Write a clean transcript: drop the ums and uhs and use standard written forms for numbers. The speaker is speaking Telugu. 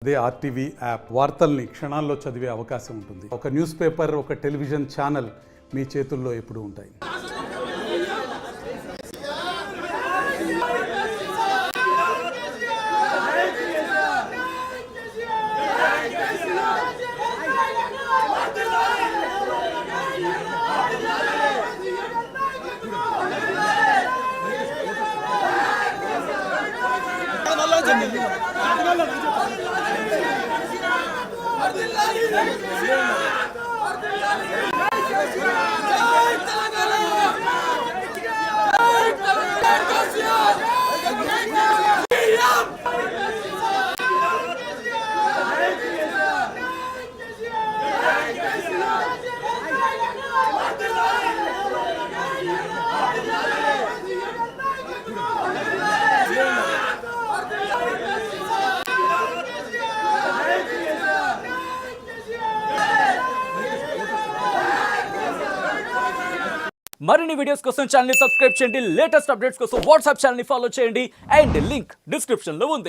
అదే ఆర్టీవీ యాప్ వార్తల్ని క్షణాల్లో చదివే అవకాశం ఉంటుంది. ఒక న్యూస్ పేపర్, ఒక టెలివిజన్ ఛానల్ మీ చేతుల్లో ఎప్పుడూ ఉంటాయి. మరిన్ని వీడియోస్ కోసం ఛానల్ ని సబ్స్క్రైబ్ చేయండి. లేటెస్ట్ అప్డేట్స్ కోసం వాట్సాప్ ఛానల్ ని ఫాలో చేయండి. అండ్ లింక్ డిస్క్రిప్షన్ లో ఉంది.